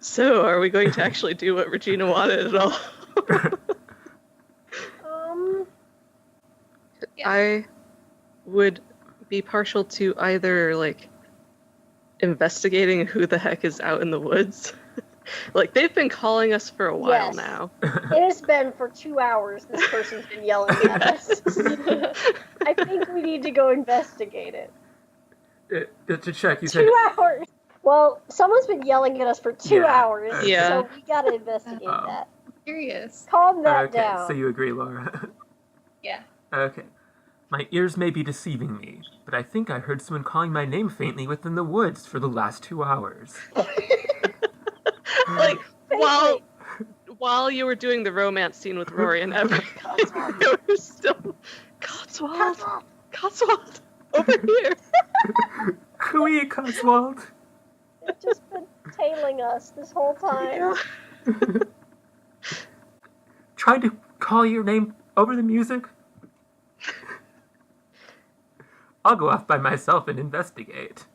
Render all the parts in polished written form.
So, are we going to actually do what Regina wanted at all? Yeah. I would be partial to either, like, investigating who the heck is out in the woods. Like, they've been calling us for a while Yes. now. It has been for 2 hours this person's been yelling at us. I think we need to go investigate it. To check, you said 2 hours! Well, someone's been yelling at us for 2 hours, Yeah. so we gotta investigate that. Curious. Calm that okay, down. so you agree, Laura? Yeah. Okay. My ears may be deceiving me, but I think I heard someone calling my name faintly within the woods for the last 2 hours. Like, while you were doing the romance scene with Rory and Evan, it was still Cotswold, over here. Cooey, Cotswold. They've just been tailing us this whole time. Yeah. Trying to call your name over the music? I'll go off by myself and investigate.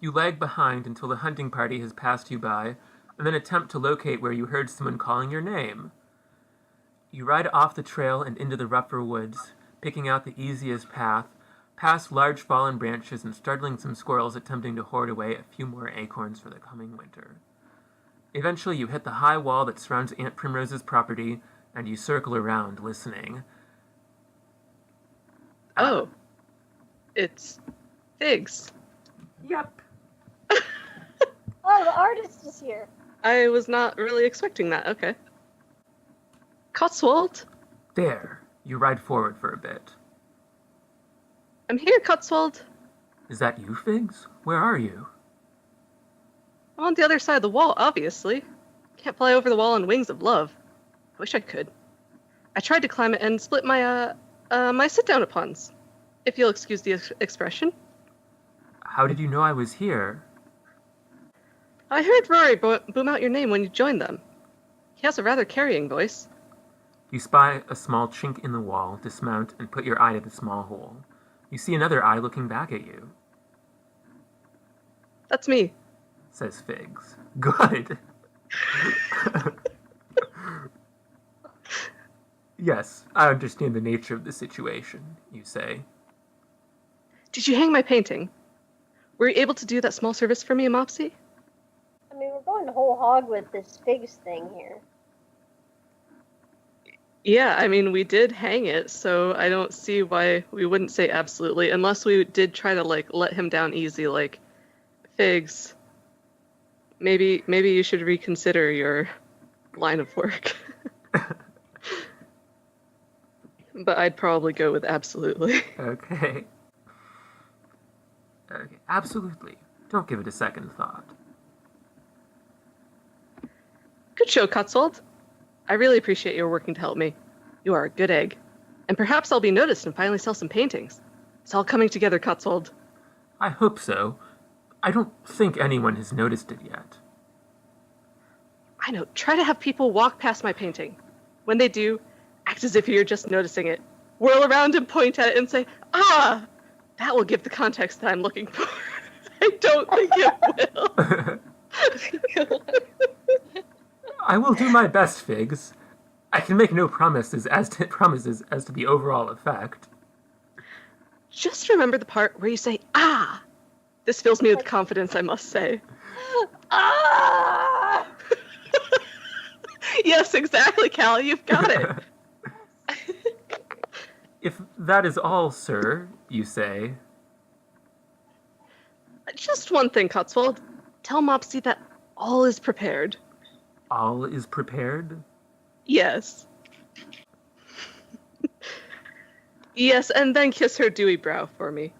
You lag behind until the hunting party has passed you by, and then attempt to locate where you heard someone calling your name. You ride off the trail and into the rougher woods, picking out the easiest path, past large fallen branches and startling some squirrels attempting to hoard away a few more acorns for the coming winter. Eventually you hit the high wall that surrounds Aunt Primrose's property, and you circle around, listening. Oh. It's Figs. Yep. Oh, the artist is here. I was not really expecting that. Okay. Cotswold? There. You ride forward for a bit. I'm here, Cotswold. Is that you, Figs? Where are you? I'm on the other side of the wall, obviously. Can't fly over the wall on wings of love. I wish I could. I tried to climb it and split my, my sit-down-upons. If you'll excuse the expression. How did you know I was here? I heard Rory boom out your name when you joined them. He has a rather carrying voice. You spy a small chink in the wall, dismount, and put your eye to the small hole. You see another eye looking back at you. That's me. Says Figs. Good. Yes, I understand the nature of the situation, you say. Did you hang my painting? Were you able to do that small service for me, Mopsy? I mean, we're going whole hog with this figs thing here. Yeah, I mean, we did hang it, so I don't see why we wouldn't say absolutely, unless we did try to, like, let him down easy, like, Figs, maybe you should reconsider your line of work. But I'd probably go with absolutely. Okay. Okay, absolutely. Don't give it a second thought. Good show, Cotswold. I really appreciate your working to help me. You are a good egg. And perhaps I'll be noticed and finally sell some paintings. It's all coming together, Cotswold. I hope so. I don't think anyone has noticed it yet. I know. Try to have people walk past my painting. When they do, act as if you're just noticing it. Whirl around and point at it and say, "Ah!" That will give the context that I'm looking for. I don't think it will. I will do my best, Figs. I can make no promises as to the overall effect. Just remember the part where you say, "Ah!" This fills me with confidence, I must say. Ah! Yes, exactly, Cal. You've got it. If that is all, sir, you say. Just one thing, Cotswold. Tell Mopsy that all is prepared. All is prepared? Yes. Yes, and then kiss her dewy brow for me.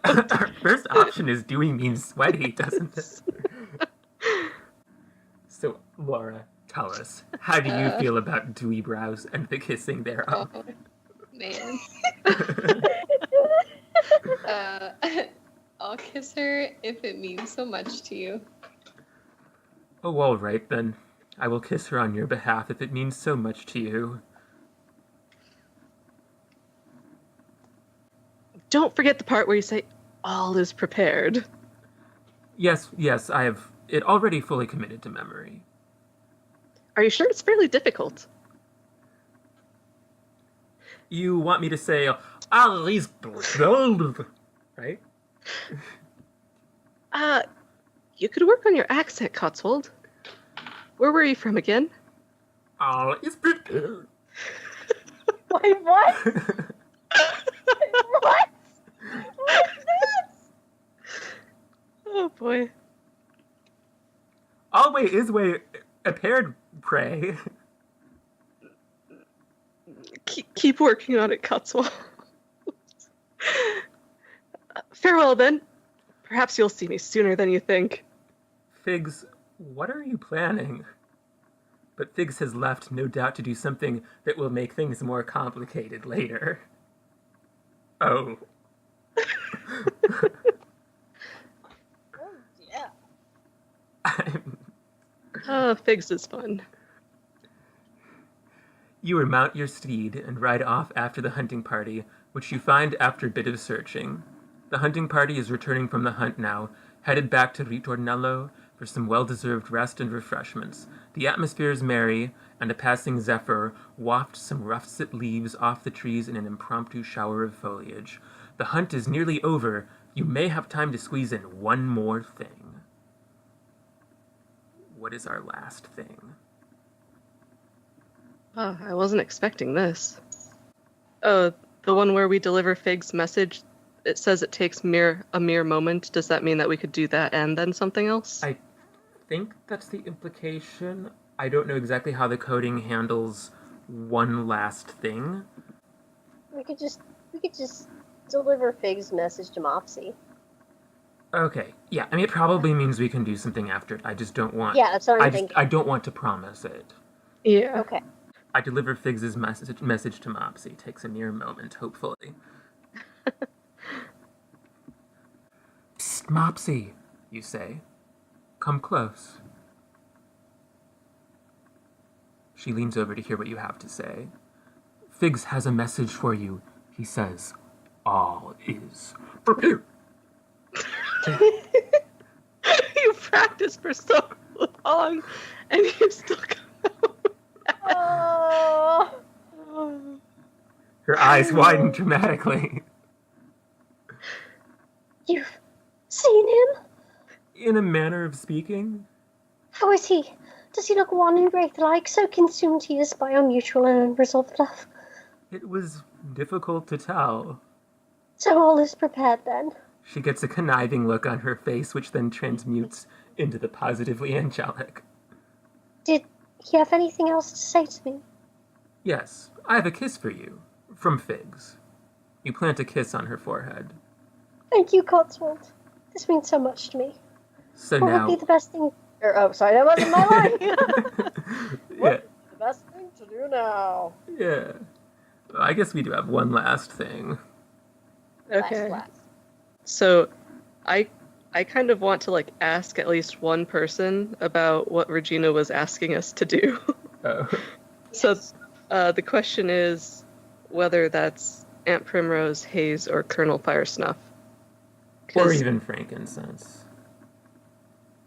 Our first option is dewy means sweaty, doesn't it? So, Laura, tell us, how do you feel about dewy brows and the kissing thereof? Oh, man. I'll kiss her if it means so much to you. Oh, all right, then. I will kiss her on your behalf if it means so much to you. Don't forget the part where you say, all is prepared. Yes, I have it already fully committed to memory. Are you sure it's fairly difficult? You want me to say, Alice, right? You could work on your accent, Cotswold. Where were you from again? Alice, Wait, what? What? What is this? Oh boy. Always is way appeared prey. Keep working on it, Cotswold. Farewell, then. Perhaps you'll see me sooner than you think. Figs, what are you planning? But Figs has left, no doubt, to do something that will make things more complicated later. Oh. Oh, yeah. Oh, Figs is fun. You remount your steed and ride off after the hunting party, which you find after a bit of searching. The hunting party is returning from the hunt now, headed back to Ritornello for some well-deserved rest and refreshments. The atmosphere is merry, and a passing zephyr wafts some russet leaves off the trees in an impromptu shower of foliage. The hunt is nearly over. You may have time to squeeze in one more thing. What is our last thing? Oh, I wasn't expecting this. Oh, the one where we deliver Fig's message. It says it takes a mere moment. Does that mean that we could do that and then something else? I think that's the implication. I don't know exactly how the coding handles one last thing. We could just deliver Fig's message to Mopsy. Okay, yeah, I mean, it probably means we can do something after it. I just don't want... Yeah, that's what I'm thinking. I don't want to promise it. Yeah. Okay. I deliver Figs' message to Mopsy. Takes a mere moment, hopefully. Psst, Mopsy, you say. Come close. She leans over to hear what you have to say. Figs has a message for you. He says, all is prepared. You practiced for so long, and you still come Oh. out. Her eyes widen dramatically. You've seen him? In a manner of speaking, How is he? Does he look wan and wraith-like, so consumed he is by our mutual and unresolved love? it was difficult to tell. So all is prepared then. She gets a conniving look on her face, which then transmutes into the positively angelic. Did he have anything else to say to me? Yes, I have a kiss for you, from Figs. You plant a kiss on her forehead. Thank you, Cotswold. This means so much to me. So What now... would be the best thing... oh, sorry, that wasn't my line. yeah, The best thing to do now. yeah. Well, I guess we do have one last thing. Okay. Last. So, I kind of want to ask at least one person about what Regina was asking us to do. Oh. So, the question is whether that's Aunt Primrose, Haze, or Colonel Firesnuff. Or even frankincense.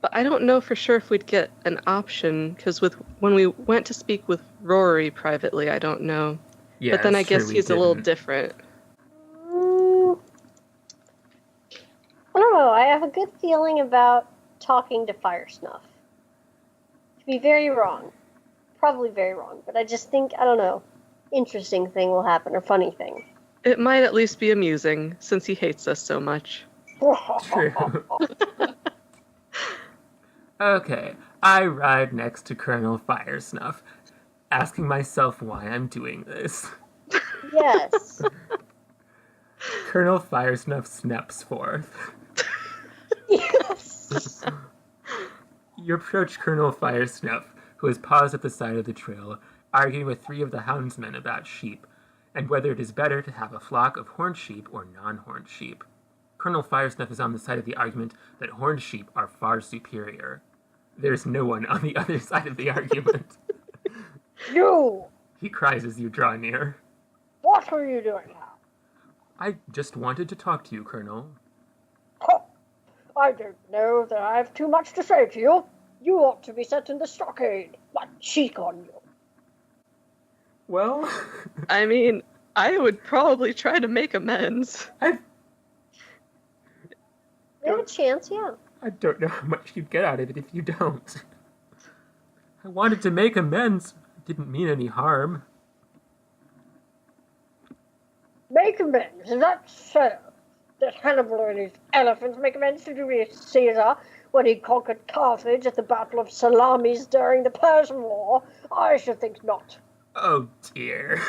But I don't know for sure if we'd get an option, because when we went to speak with Rory privately, I don't know. Yeah, but then I it's true guess we he's a little didn't. different. I don't know. I have a good feeling about talking to Firesnuff. To be very wrong. Probably very wrong. But I just think, I don't know, interesting thing will happen, or funny thing. It might at least be amusing, since he hates us so much. True. Okay, I ride next to Colonel Firesnuff, asking myself why I'm doing this. Yes. Colonel Firesnuff snaps forth. Yes. You approach Colonel Firesnuff, who has paused at the side of the trail, arguing with 3 of the houndsmen about sheep, and whether it is better to have a flock of horned sheep or non-horned sheep. Colonel Firesnuff is on the side of the argument that horned sheep are far superior. There's no one on the other side of the argument. You! He cries as you draw near. What are you doing now? I just wanted to talk to you, Colonel. Oh, I don't know that I have too much to say to you. You ought to be set in the stockade. What cheek on you. Well, I mean, I would probably try to make amends. We have a chance, yeah. I don't know how much you'd get out of it if you don't. I wanted to make amends. It didn't mean any harm. Make amends, is that so? Did Hannibal and his elephants make amends to Julius Caesar when he conquered Carthage at the Battle of Salamis during the Persian War? I should think not. Oh dear.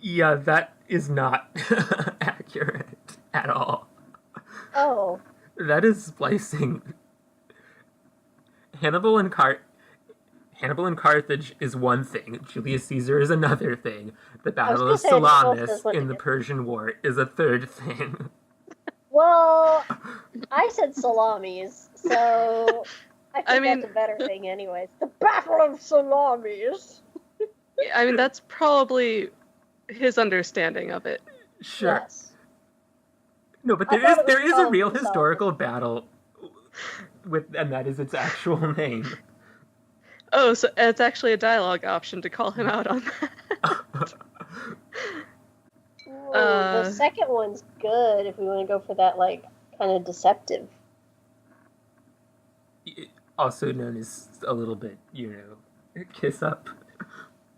Yeah, that is not accurate at all. Oh. That is splicing. Hannibal and Carthage is one thing. Julius Caesar is another thing. The Battle of Salamis in the Persian War is a third thing. Well, I said salamis, so I think that's a better thing anyways. The Battle of Salamis. I mean, that's probably his understanding of it. Sure. Yes. No, but there is a real historical battle and that is its actual name. Oh, so it's actually a dialogue option to call him out on that. The second one's good if we want to go for that, like, kind of deceptive. Also known as a little bit, kiss up.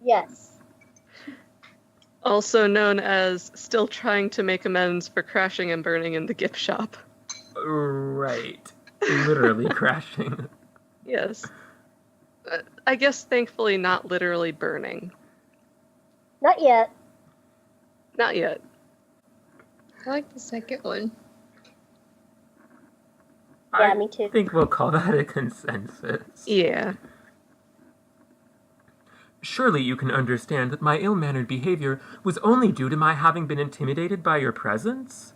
Yes. Also known as still trying to make amends for crashing and burning in the gift shop. Right. Literally crashing. Yes. I guess thankfully not literally burning. Not yet. Not yet. I like the second one. Yeah, me too. I think we'll call that a consensus. Yeah. Surely you can understand that my ill-mannered behavior was only due to my having been intimidated by your presence?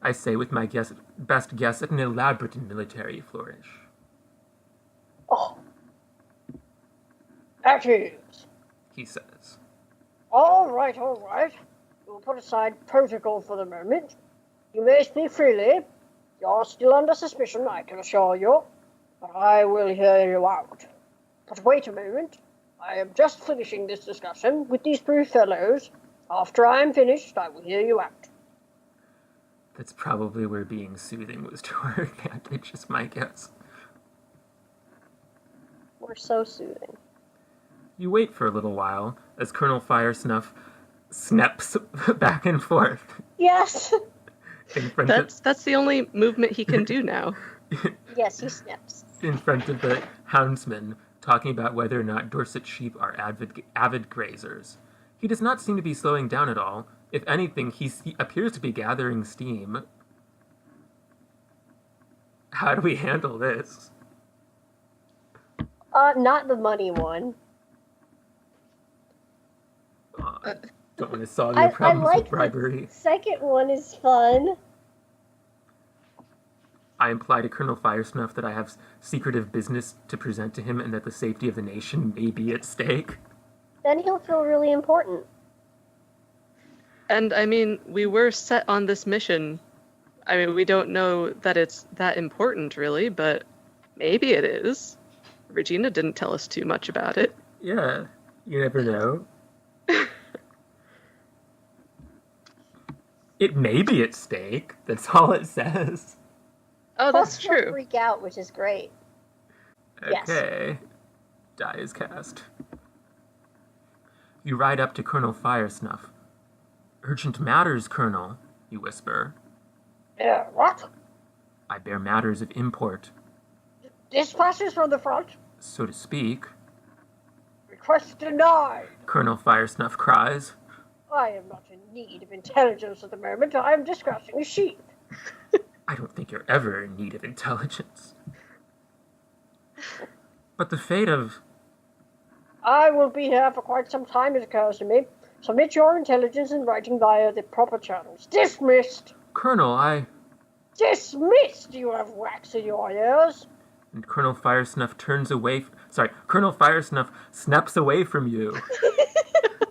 I say with my best guess at an elaborate and military flourish. Oh. That is. He says. All right. We'll put aside protocol for the moment. You may speak freely. You're still under suspicion, I can assure you. But I will hear you out. But wait a moment. I am just finishing this discussion with these three fellows. After I am finished, I will hear you out. That's probably where being soothing was to our advantage, is my guess. We're so soothing. You wait for a little while as Colonel Firesnuff snaps back and forth. Yes! That's the only movement he can do now. Yes, he snaps. In front of the houndsman, talking about whether or not Dorset sheep are avid grazers. He does not seem to be slowing down at all. If anything, he appears to be gathering steam. How do we handle this? Not the money one. Don't want to solve your problems I like with bribery. The second one is fun. I imply to Colonel Firesnuff that I have secretive business to present to him and that the safety of the nation may be at stake. Then he'll feel really important. And I mean, we were set on this mission. I mean, we don't know that it's that important, really, but maybe it is. Regina didn't tell us too much about it. Yeah, you never know. It may be at stake. That's all it says. Oh, that's Plus, he'll true. freak out, which is great. Okay. Yes. Die is cast. You ride up to Colonel Firesnuff. Urgent matters, Colonel, you whisper. What? I bear matters of import, Dispatches from the front. so to speak, Request denied. Colonel Firesnuff cries. I am not in need of intelligence at the moment. I am discussing a sheep. I don't think you're ever in need of intelligence. But the fate of... I will be here for quite some time, it occurs to me. Submit your intelligence in writing via the proper channels. Dismissed! Colonel, I... Dismissed! You have wax in your ears. And Colonel Firesnuff turns away... Colonel Firesnuff snaps away from you,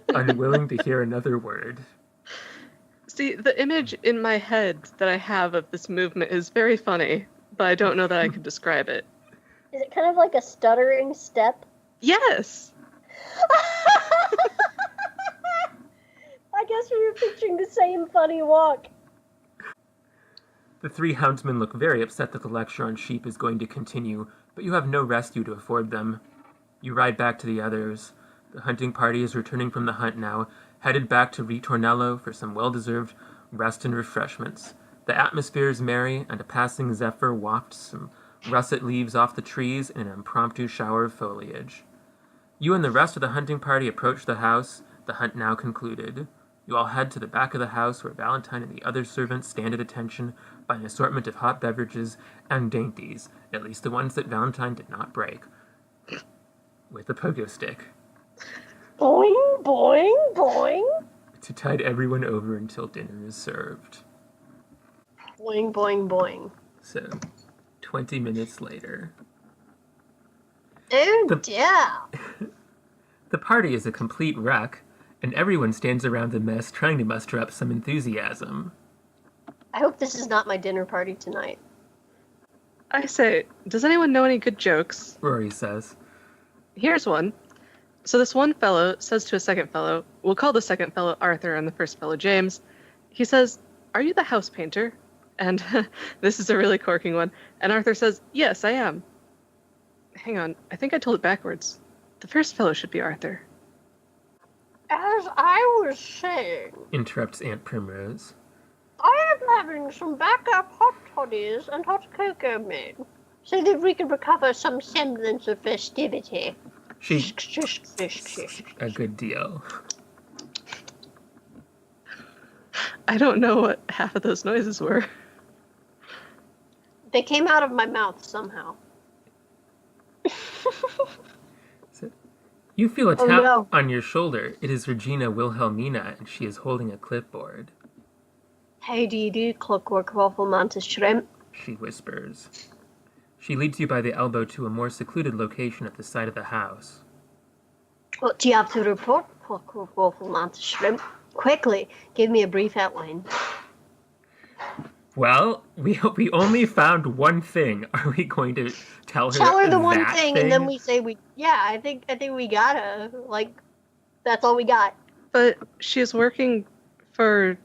unwilling to hear another word. See, the image in my head that I have of this movement is very funny, but I don't know that I could describe it. Is it kind of like a stuttering step? Yes! I guess we were picturing the same funny walk. The three houndsmen look very upset that the lecture on sheep is going to continue, but you have no rescue to afford them. You ride back to the others. The hunting party is returning from the hunt now, headed back to Ritornello for some well-deserved rest and refreshments. The atmosphere is merry, and a passing zephyr wafts some russet leaves off the trees in an impromptu shower of foliage. You and the rest of the hunting party approach the house, the hunt now concluded. You all head to the back of the house where Valentine and the other servants stand at attention by an assortment of hot beverages and dainties, at least the ones that Valentine did not break, with a pogo stick. Boing, boing, boing. To tide everyone over until dinner is served. Boing, boing, boing. So, 20 minutes later. Oh, dear. The party is a complete wreck, and everyone stands around the mess trying to muster up some enthusiasm. I hope this is not my dinner party tonight. I say, does anyone know any good jokes? Rory says. Here's one. So this one fellow says to a second fellow, we'll call the second fellow Arthur and the first fellow James. He says, "Are you the house painter?" And this is a really corking one. And Arthur says, "Yes, I am." Hang on, I think I told it backwards. The first fellow should be Arthur. As I was saying, Interrupts Aunt Primrose. I am having some backup hot toddies and hot cocoa made, so that we can recover some semblance of festivity. She... A good deal. I don't know what half of those noises were. They came out of my mouth somehow. You feel a tap no. on your shoulder. It is Regina Wilhelmina, and she is holding a clipboard. How do you do, Clockwork Waffle Mantis Shrimp? She whispers. She leads you by the elbow to a more secluded location at the side of the house. What do you have to report, Clockwork Waffle Mantis Shrimp? Quickly, give me a brief outline. Well, we only found one thing. Are we going to tell her the one that thing, and then we say I think we gotta, that's all we got. But she's working for...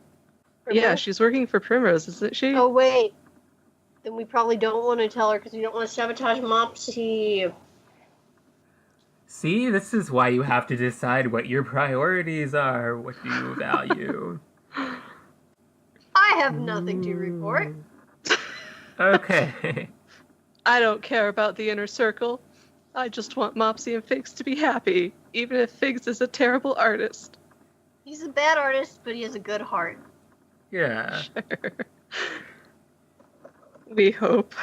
Yeah, she's working for Primrose, isn't she? Oh, wait. Then we probably don't want to tell her because we don't want to sabotage Mopsy. See, this is why you have to decide what your priorities are, what do you value. I have nothing to report. Okay. I don't care about the inner circle. I just want Mopsy and Figs to be happy, even if Figs is a terrible artist. He's a bad artist, but he has a good heart. Yeah. Sure. We hope.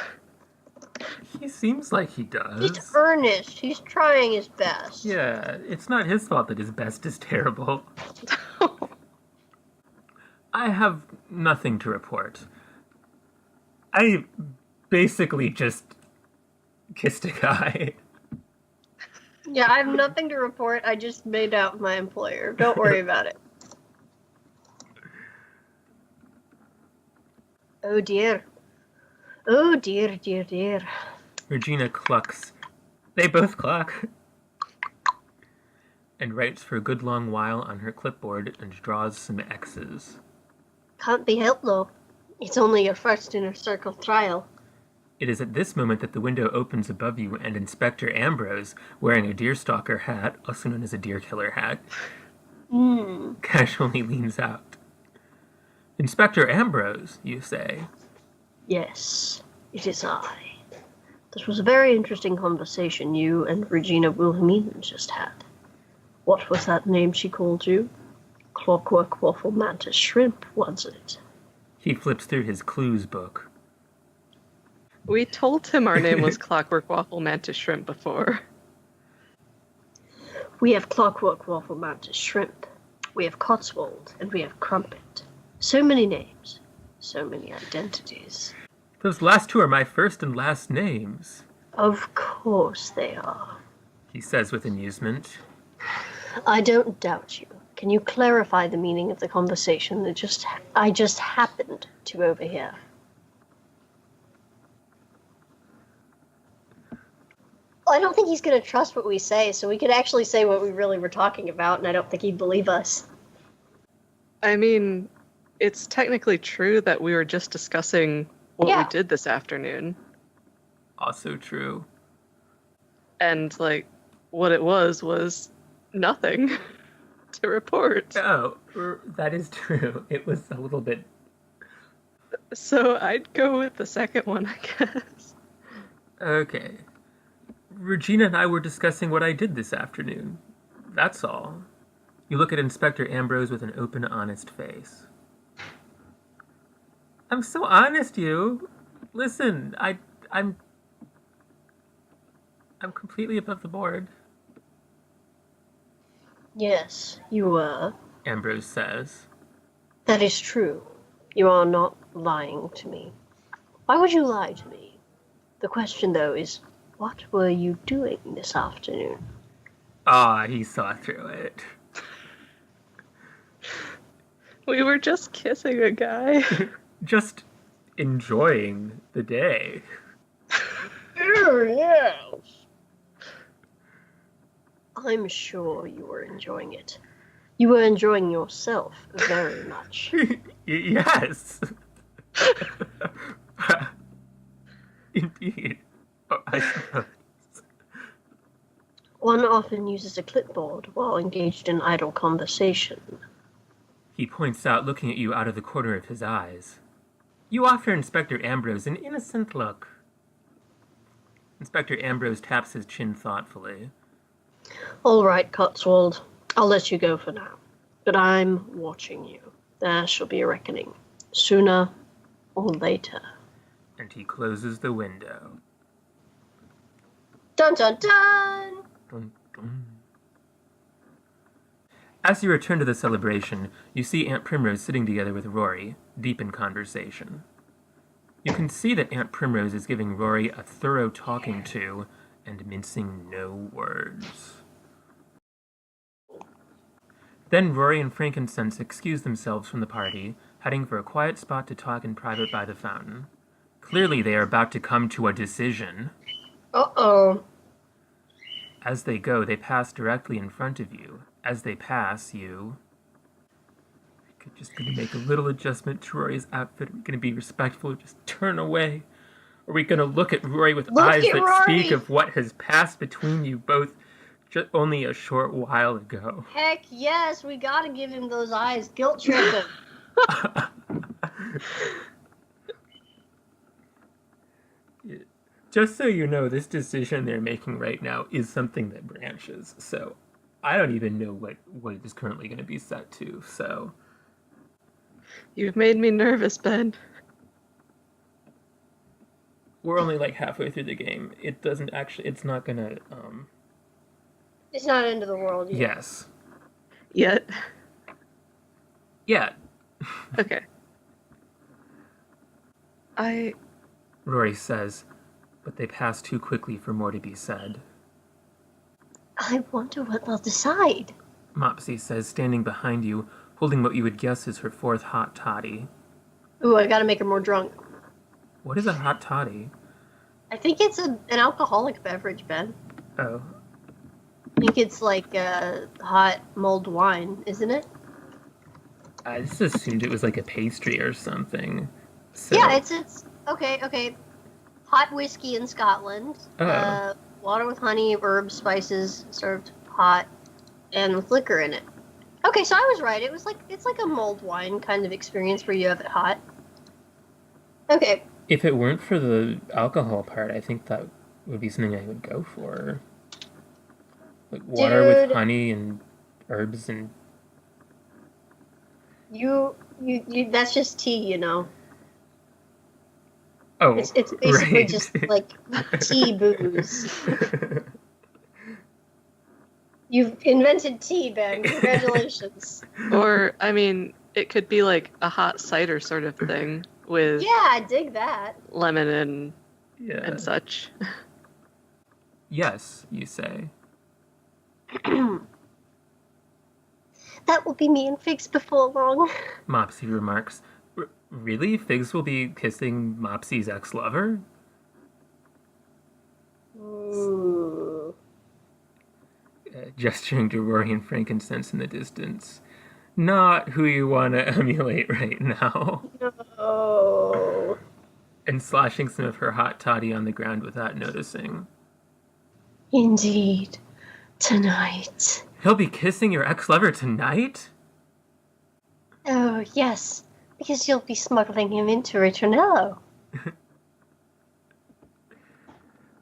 He seems like he does. He's earnest. He's trying his best. Yeah, it's not his fault that his best is terrible. I have nothing to report. I basically just kissed a guy. Yeah, I have nothing to report. I just made out with my employer. Don't worry about it. Oh dear. Oh dear, dear, dear. Regina clucks. They both cluck. And writes for a good long while on her clipboard and draws some X's. Can't be helped though. It's only your first inner circle trial. It is at this moment that the window opens above you and Inspector Ambrose, wearing a deerstalker hat, also known as a deer killer hat, casually leans out. Inspector Ambrose, you say? Yes, it is I. This was a very interesting conversation you and Regina Wilhelmina just had. What was that name she called you? Clockwork Waffle Mantis Shrimp, was it? He flips through his clues book. We told him our name was Clockwork Waffle Mantis Shrimp before. We have Clockwork Waffle Mantis Shrimp. We have Cotswold, and we have Crumpet. So many names. So many identities. Those last two are my first and last names. Of course they are. He says with amusement. I don't doubt you. Can you clarify the meaning of the conversation that I just happened to overhear? Well, I don't think he's going to trust what we say, so we could actually say what we really were talking about, and I don't think he'd believe us. I mean, it's technically true that we were just discussing what we did this afternoon. Also true. And, like, what it was nothing to report. Oh, that is true. It was a little bit... So I'd go with the second one, I guess. Okay. Regina and I were discussing what I did this afternoon. That's all. You look at Inspector Ambrose with an open, honest face. I'm so honest, you. Listen, I'm completely above the board. Yes, you were. Ambrose says. That is true. You are not lying to me. Why would you lie to me? The question, though, is, what were you doing this afternoon? Ah, he saw through it. We were just kissing a guy. Just enjoying the day. Yes. I'm sure you were enjoying it. You were enjoying yourself very much. Yes. Indeed. Oh, I suppose. One often uses a clipboard while engaged in idle conversation. He points out, looking at you out of the corner of his eyes. You offer Inspector Ambrose an innocent look. Inspector Ambrose taps his chin thoughtfully. All right, Cotswold. I'll let you go for now. But I'm watching you. There shall be a reckoning. Sooner or later. And he closes the window. Dun dun dun! Dun, dun. As you return to the celebration, you see Aunt Primrose sitting together with Rory, deep in conversation. You can see that Aunt Primrose is giving Rory a thorough talking to and mincing no words. Then Rory and Frankincense excuse themselves from the party, heading for a quiet spot to talk in private by the fountain. Clearly they are about to come to a decision. Uh-oh. As they go, they pass directly in front of you. As they pass, you... Just going to make a little adjustment to Rory's outfit. Are we going to be respectful or just turn away? Are we going to look at Rory with eyes that speak of what has passed between you both just only a short while ago? Heck yes, we gotta give him those eyes. Guilt trip him. Just so you know, this decision they're making right now is something that branches. So I don't even know what it is currently going to be set to. So You've made me nervous, Ben. we're only like halfway through the game. It doesn't actually. It's not going to. It's not end of the world yet. Yes. Yet. Yeah. Okay. Rory says, but they pass too quickly for more to be said. I wonder what they'll decide. Mopsy says, standing behind you, holding what you would guess is her fourth hot toddy. Ooh, I gotta make her more drunk. What is a hot toddy? I think it's an alcoholic beverage, Ben. Oh. I think it's like a hot mulled wine, isn't it? I just assumed it was like a pastry or something. So... Yeah, it's okay. Hot whiskey in Scotland. Oh. Water with honey, herbs, spices, served hot, and with liquor in it. Okay, so I was right. It's like a mulled wine kind of experience where you have it hot. Okay. If it weren't for the alcohol part, I think that would be something I would go for. Like water with honey and herbs and... You that's just tea, you know. Oh, it's basically right. just like tea booze. You've invented tea, Ben. Congratulations. Or, I mean, it could be like a hot cider sort of thing with Yeah, I dig that. lemon Yeah. and such. Yes, you say. That will be me and Figs before long. Mopsy remarks. Really? Figs will be kissing Mopsy's ex-lover? Ooh. Gesturing to Rory and Frankincense in the distance. Not who you want to emulate right now. No. And sloshing some of her hot toddy on the ground without noticing. Indeed. Tonight. He'll be kissing your ex-lover tonight? Oh, yes. Because you'll be smuggling him into Ritornello.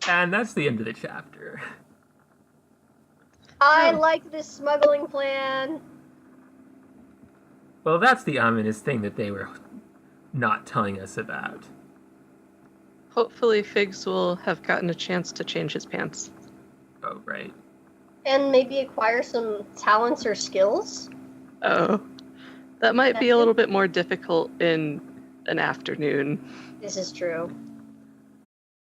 And that's the end of the chapter. I like this smuggling plan. Well, that's the ominous thing that they were not telling us about. Hopefully Figs will have gotten a chance to change his pants. Oh, right. And maybe acquire some talents or skills. Oh. That might be a little bit more difficult in an afternoon. This is true.